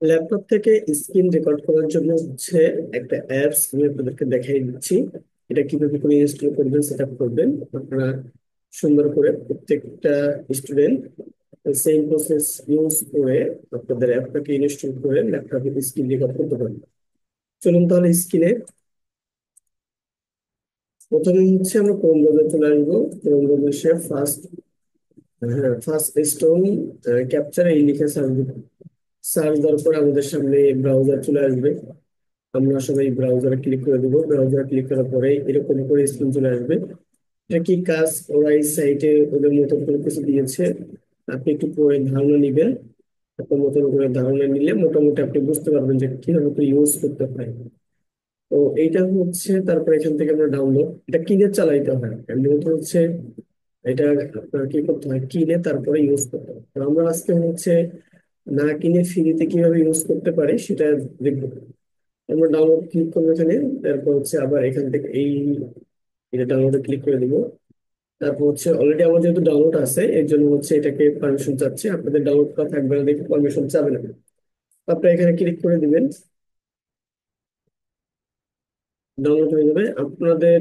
Laptop থেকে screen record করার জন্য হচ্ছে একটা অ্যাপস আমি আপনাদেরকে দেখাই দিচ্ছি। এটা কিভাবে করে ইনস্টল করবেন, সেট আপ করবেন আপনারা সুন্দর করে। প্রত্যেকটা স্টুডেন্ট সেম প্রসেস ইউজ করে আপনাদের অ্যাপটাকে ইনস্টল করে ল্যাপটপে স্ক্রিন রেকর্ড করতে পারবেন। চলুন তাহলে স্ক্রিনে প্রথমে হচ্ছে আমরা ক্রোম ব্রাউজার চলে আসবো। ক্রোম ব্রাউজার ফার্স্ট, হ্যাঁ, ফার্স্ট স্টোন ক্যাপচার এই লিখে সার্চ দিব। সার্চ দেওয়ার পর আমাদের সামনে ব্রাউজার চলে আসবে। আমরা সবাই ব্রাউজারে ক্লিক করে দিব। ব্রাউজারে ক্লিক করার পরে এরকম করে স্ক্রিন চলে আসবে। এটা কি কাজ, ওরা এই সাইটে ওদের মতন করে কিছু দিয়েছে, আপনি একটু পরে ধারণা নিবেন। আপনার মতন করে ধারণা নিলে মোটামুটি আপনি বুঝতে পারবেন যে কিভাবে করে ইউজ করতে হয়। তো এইটা হচ্ছে, তারপর এখান থেকে আমরা ডাউনলোড, এটা কিনে চালাইতে হয় এমনিতে হচ্ছে। এটা আপনার কি করতে হয়, কিনে তারপরে ইউজ করতে হয়। তো আমরা আজকে হচ্ছে না কিনে ফ্রিতে কিভাবে ইউজ করতে পারি সেটা দেখবো। আমরা ডাউনলোড ক্লিক করবো এখানে। তারপর হচ্ছে আবার এখান থেকে এটা ডাউনলোডে ক্লিক করে দিব। তারপর হচ্ছে অলরেডি আমার যেহেতু ডাউনলোড আছে এর জন্য হচ্ছে এটাকে পারমিশন চাচ্ছে। আপনাদের ডাউনলোড করা থাকবে না দেখে পারমিশন চাবে না। আপনারা এখানে ক্লিক করে দিবেন, ডাউনলোড হয়ে যাবে আপনাদের।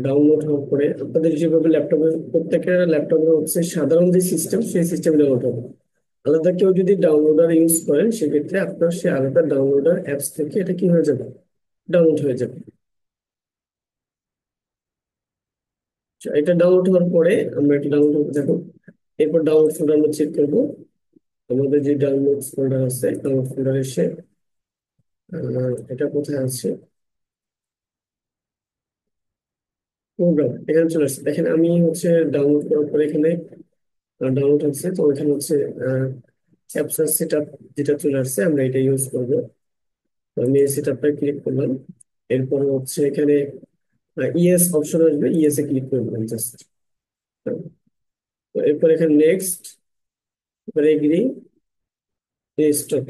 ডাউনলোড হওয়ার পরে আপনাদের যেভাবে ল্যাপটপে, প্রত্যেকের ল্যাপটপে হচ্ছে সাধারণ যে সিস্টেম সেই সিস্টেম ডাউনলোড হবে। আলাদা কেউ যদি ডাউনলোডার ইউজ করেন সেক্ষেত্রে আপনার সে আলাদা ডাউনলোডার অ্যাপস থেকে এটা কি হয়ে যাবে, ডাউনলোড হয়ে যাবে। আচ্ছা, এটা ডাউনলোড হওয়ার পরে আমরা এটা ডাউনলোড করতে থাকবো। এরপর ডাউনলোড ফোল্ডার আমরা চেক করবো। আমাদের যে ডাউনলোড ফোল্ডার আছে, ডাউনলোড ফোল্ডার এসে এটা কোথায় আছে, প্রোগ্রাম, এখানে চলে আসছে। দেখেন আমি হচ্ছে ডাউনলোড করার পরে এখানে ডাউনলোড হচ্ছে। তো এখানে হচ্ছে অ্যাপসার সেট আপ যেটা চলে আসছে, আমরা এটা ইউজ করবো। তো আমি এই সেট আপটা ক্লিক করলাম। এরপর হচ্ছে এখানে ইয়েস অপশন আসবে, ইয়েস এ ক্লিক করে দিলাম জাস্ট। তো এরপর এখানে নেক্সট, এরপর এগ্রি, স্টপ।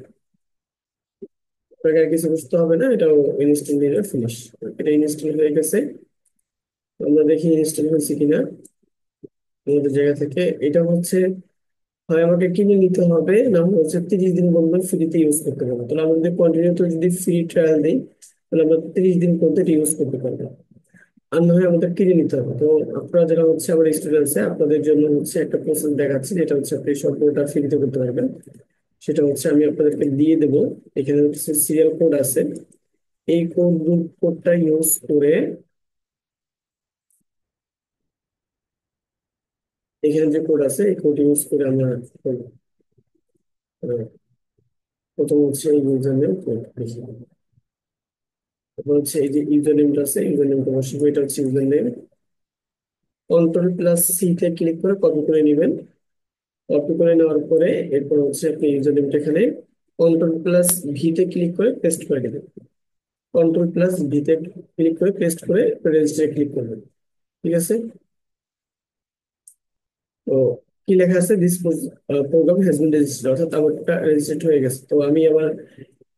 আপনাকে আর কিছু বুঝতে হবে না, এটাও ইনস্টল দিয়ে ফিনিশ। এটা ইনস্টল হয়ে গেছে। আমরা দেখি ইনস্টল হয়েছে কিনা আমাদের জায়গা থেকে। এটা হচ্ছে হয় আমাকে কিনে নিতে হবে, না হলে হচ্ছে 30 দিন পর্যন্ত ফ্রিতে ইউজ করতে পারবো। তাহলে আমাদের কন্টিনিউ তো যদি ফ্রি ট্রায়াল দিই তাহলে আমরা 30 দিন পর্যন্ত ইউজ করতে পারবো। আর না হয় আমাদের কিনে নিতে হবে। তো আপনারা যারা হচ্ছে আমার স্টুডেন্টস, আপনাদের জন্য হচ্ছে একটা প্রসেস দেখাচ্ছি, যেটা হচ্ছে আপনি সম্পূর্ণটা ফ্রিতে করতে পারবেন। সেটা হচ্ছে আমি আপনাদেরকে দিয়ে দেবো। এখানে হচ্ছে সিরিয়াল কোড আছে। এই কোডটা ইউজ করে, এখানে যে কোড আছে এই কোড ইউজ করে আমরা করবো। আহ, প্রথম হচ্ছে এই ইউজার নেম কোড লিখি। তারপর হচ্ছে এই যে ইউজার নেমটা আছে, ইউজার নেমটা বসাবো। এটা হচ্ছে user name. Control plus C তে ক্লিক করে কপি করে নেবেন। কপি করে নেওয়ার পরে এরপর হচ্ছে আপনি ইউজার নেমটা এখানে কন্ট্রোল প্লাস ভি তে ক্লিক করে পেস্ট করে দেবেন। কন্ট্রোল প্লাস ভি তে ক্লিক করে পেস্ট করে রেজিস্টারে ক্লিক করবেন। ঠিক আছে। তো কি লেখা আছে, this program has been registered, অর্থাৎ আমারটা রেজিস্টার্ড হয়ে গেছে। তো আমি আবার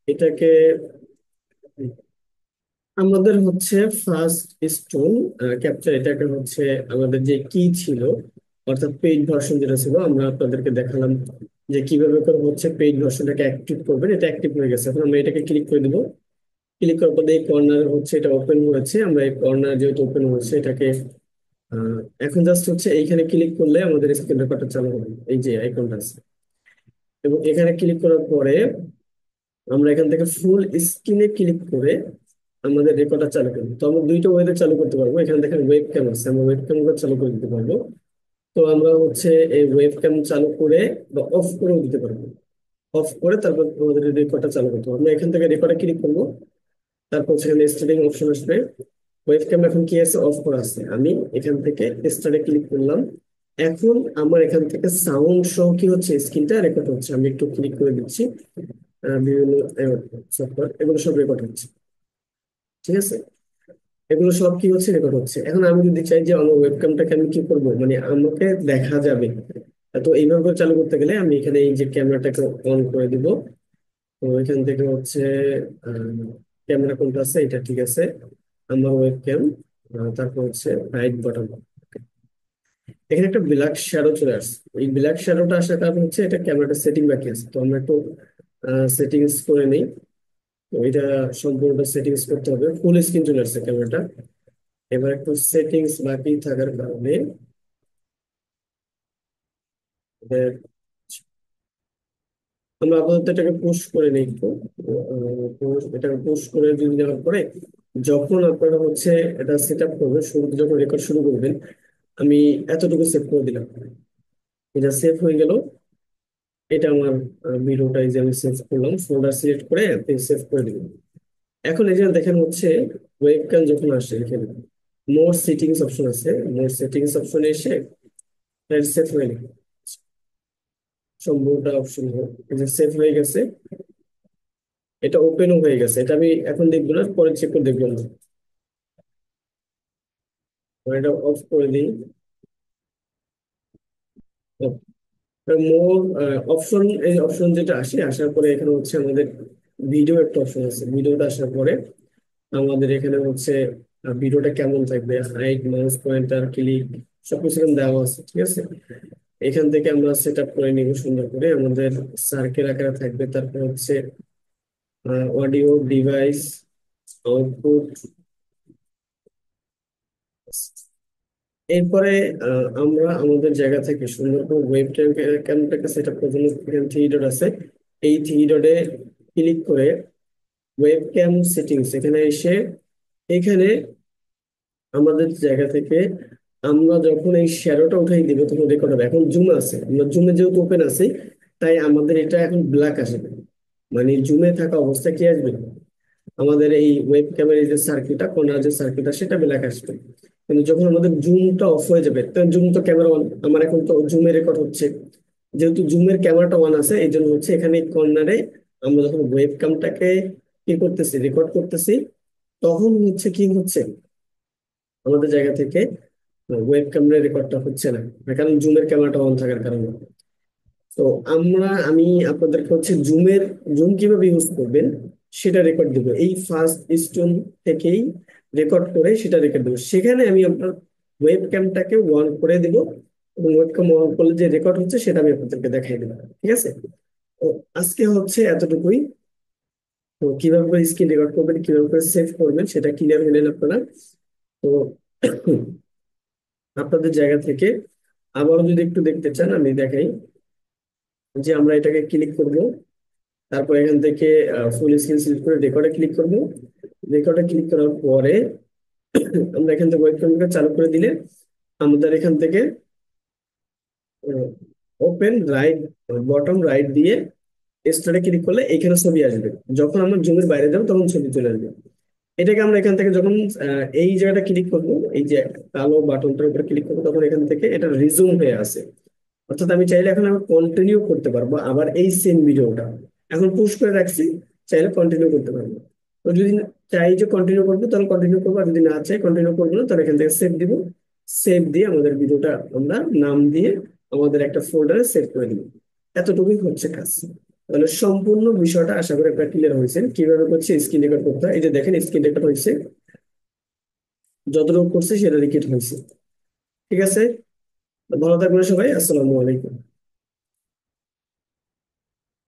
এটাকে, আমাদের হচ্ছে ফার্স্ট স্টোন ক্যাপচার, এটাকে হচ্ছে আমাদের যে কি ছিল, অর্থাৎ পেইড ভার্সন যেটা ছিল, আমরা আপনাদেরকে দেখালাম যে কিভাবে করে হচ্ছে পেইড ভার্সনটাকে অ্যাক্টিভ করবেন। এটা অ্যাক্টিভ হয়ে গেছে। এখন আমরা এটাকে ক্লিক করে দিব। ক্লিক করার পর এই কর্নার হচ্ছে এটা ওপেন হয়েছে। আমরা এই কর্নার যেহেতু ওপেন হয়েছে এটাকে আহ, এখন জাস্ট হচ্ছে এইখানে ক্লিক করলে আমাদের স্ক্রিন রেকর্ডটা চালু হবে। এই যে আইকনটা আছে, এবং এখানে ক্লিক করার পরে আমরা এখান থেকে ফুল স্ক্রিনে ক্লিক করে আমাদের রেকর্ডার চালু করবো। তো আমরা দুইটা ওয়েতে চালু করতে পারবো। এখানে দেখেন ওয়েব ক্যাম আছে, আমরা ওয়েব ক্যাম চালু করে দিতে পারবো। তো আমরা হচ্ছে এই ওয়েব ক্যাম চালু করে বা অফ করেও দিতে পারবো। অফ করে তারপর আমাদের রেকর্ডটা চালু করতে হবে। আমরা এখান থেকে রেকর্ডে ক্লিক করবো। তারপর সেখানে স্টার্টিং অপশন আসবে। ওয়েব ক্যাম এখন কি আছে, অফ করা আছে। আমি এখান থেকে স্টার্টে ক্লিক করলাম। এখন আমার এখান থেকে সাউন্ড সহ কি হচ্ছে, স্ক্রিনটা রেকর্ড হচ্ছে। আমি একটু ক্লিক করে দিচ্ছি। বিভিন্ন সফটওয়্যার, এগুলো সব রেকর্ড হচ্ছে। ঠিক আছে। এগুলো সব কি হচ্ছে, রেকর্ড হচ্ছে। এখন আমি যদি চাই যে আমার ওয়েবক্যামটাকে আমি কি করব, মানে আমাকে দেখা যাবে, তো এইভাবে করে চালু করতে গেলে আমি এখানে এই যে ক্যামেরাটাকে অন করে দিব। তো এখান থেকে হচ্ছে ক্যামেরা কোনটা আছে, এটা ঠিক আছে, আমার ওয়েবক্যাম। তারপর হচ্ছে রাইট বাটন, এখানে একটা ব্ল্যাক শ্যাডো চলে আসছে। এই ব্ল্যাক শ্যাডোটা আসার কারণ হচ্ছে এটা ক্যামেরাটা সেটিং বাকি আছে। তো আমরা একটু সেটিংস করে নিই। তো এটা সম্পূর্ণটা সেটিংস করতে হবে, ফুল স্ক্রিন চলে আসছে ক্যামেরাটা। এবার একটু সেটিংস বাকি থাকার কারণে এবার আমরা আপাতত এটাকে পুশ করে নিই একটু। এটাকে পুশ করে দিয়ে দেওয়ার পরে যখন আপনারা হচ্ছে এটা সেট আপ করবেন, শুরুতে যখন রেকর্ড শুরু করবেন, আমি এতটুকু সেভ করে দিলাম। এটা সেভ হয়ে গেল। এটা আমার ভিডিওটা এই যে আমি সেভ করলাম, ফোল্ডার সিলেক্ট করে আপনি সেভ করে দিবেন। এখন এই যে দেখেন হচ্ছে ওয়েবক্যাম যখন আসে এখানে মোর সেটিংস অপশন আছে, মোর সেটিংস অপশনে এসে সেভ হয়ে গেল, সম্পূর্ণটা অপশন সেভ হয়ে গেছে। এটা ওপেনও হয়ে গেছে, এটা আমি এখন দেখবো না, পরে চেক করে দেখবো না। তো এটা অফ করে দিই। মোর অপশন, এই অপশন যেটা আসে আসার পরে এখানে হচ্ছে আমাদের ভিডিও একটা অপশন আছে, ভিডিওটা আসার পরে আমাদের এখানে হচ্ছে ভিডিওটা কেমন থাকবে, হাইট, মাউস পয়েন্টার, ক্লিক, সবকিছু এখানে দেওয়া আছে, ঠিক আছে। এখান থেকে আমরা সেট আপ করে নিব সুন্দর করে, আমাদের সার্কেল আকারে থাকবে। তারপর হচ্ছে অডিও ডিভাইস, আউটপুট। এরপরে আমরা আমাদের জায়গা থেকে সুন্দর করে ওয়েব ক্যামটাকে সেট আপ করার জন্য এখানে থ্রি ডট আছে, এই থ্রি ডটে ক্লিক করে ওয়েব ক্যাম সেটিংস এখানে এসে এখানে আমাদের জায়গা থেকে আমরা যখন এই শ্যাডোটা উঠাই দিব তখন রেকর্ড হবে। এখন জুম আছে, আমরা জুমে যেহেতু ওপেন আছে তাই আমাদের এটা এখন ব্ল্যাক আসবে, মানে জুমে থাকা অবস্থায় কি আসবে, আমাদের এই ওয়েব ক্যামেরার যে সার্কিটটা, কর্নার যে সার্কিটটা সেটা ব্ল্যাক আসবে। কিন্তু যখন আমাদের জুমটা অফ হয়ে যাবে, তখন জুম তো ক্যামেরা অন, আমার এখন তো জুমে রেকর্ড হচ্ছে, যেহেতু জুমের ক্যামেরাটা অন আছে এই জন্য হচ্ছে এখানে কর্নারে আমরা যখন ওয়েব ক্যামটাকে কি করতেছি, রেকর্ড করতেছি, তখন হচ্ছে কি হচ্ছে আমাদের জায়গা থেকে ওয়েব ক্যামেরা রেকর্ডটা হচ্ছে না, কারণ জুমের ক্যামেরাটা অন থাকার কারণে। তো আমি আপনাদেরকে হচ্ছে জুম কিভাবে ইউজ করবেন সেটা রেকর্ড দেবো, এই ফার্স্ট স্টোন থেকেই রেকর্ড করে সেটা রেকর্ড দেবো। সেখানে আমি আপনার ওয়েব ক্যামটাকে অন করে দিব এবং ওয়েব ক্যাম অন করলে যে রেকর্ড হচ্ছে সেটা আমি আপনাদেরকে দেখাই দেবো, ঠিক আছে। তো আজকে হচ্ছে এতটুকুই। তো কিভাবে করে স্ক্রিন রেকর্ড করবেন, কিভাবে করে সেভ করবেন সেটা ক্লিয়ার হলেন আপনারা। তো আপনাদের জায়গা থেকে আবারও যদি একটু দেখতে চান আমি দেখাই, যে আমরা এটাকে ক্লিক করব, তারপর এখান থেকে ফুল স্ক্রিন সিলেক্ট করে রেকর্ডে ক্লিক করব। রেকর্ডে ক্লিক করার পরে আমরা এখান থেকে ওয়েব ক্যামটা চালু করে দিলে আমাদের এখান থেকে ওপেন রাইট, বটম রাইট দিয়ে স্টারে ক্লিক করলে এখানে ছবি আসবে। যখন আমরা জুমের বাইরে যাবো তখন ছবি চলে আসবে। এটাকে আমরা এখান থেকে যখন এই জায়গাটা ক্লিক করবো, এই যে কালো বাটনটার উপর ক্লিক করবো, তখন এখান থেকে এটা রিজুম হয়ে আসে। অর্থাৎ আমি চাইলে এখন আমি কন্টিনিউ করতে পারবো আবার এই সেম ভিডিওটা, এখন পুশ করে রাখছি, চাইলে কন্টিনিউ করতে পারবো। তো যদি চাই যে কন্টিনিউ করবো তাহলে কন্টিনিউ করবো, আর যদি না চাই কন্টিনিউ করবো না তাহলে এখান থেকে সেভ দিব। সেভ দিয়ে আমাদের ভিডিওটা আমরা নাম দিয়ে আমাদের একটা ফোল্ডারে সেভ করে দিব। এতটুকুই হচ্ছে কাজ। তাহলে সম্পূর্ণ বিষয়টা আশা করি আপনার ক্লিয়ার হয়েছে, কিভাবে করছে স্ক্রিন রেকর্ড করতে হয়। এই যে দেখেন স্ক্রিন রেকর্ড হয়েছে, যতটুকু করছে সেটা রিপিট হয়েছে, ঠিক আছে। ভালো থাকবেন সবাই, আসসালামু আলাইকুম।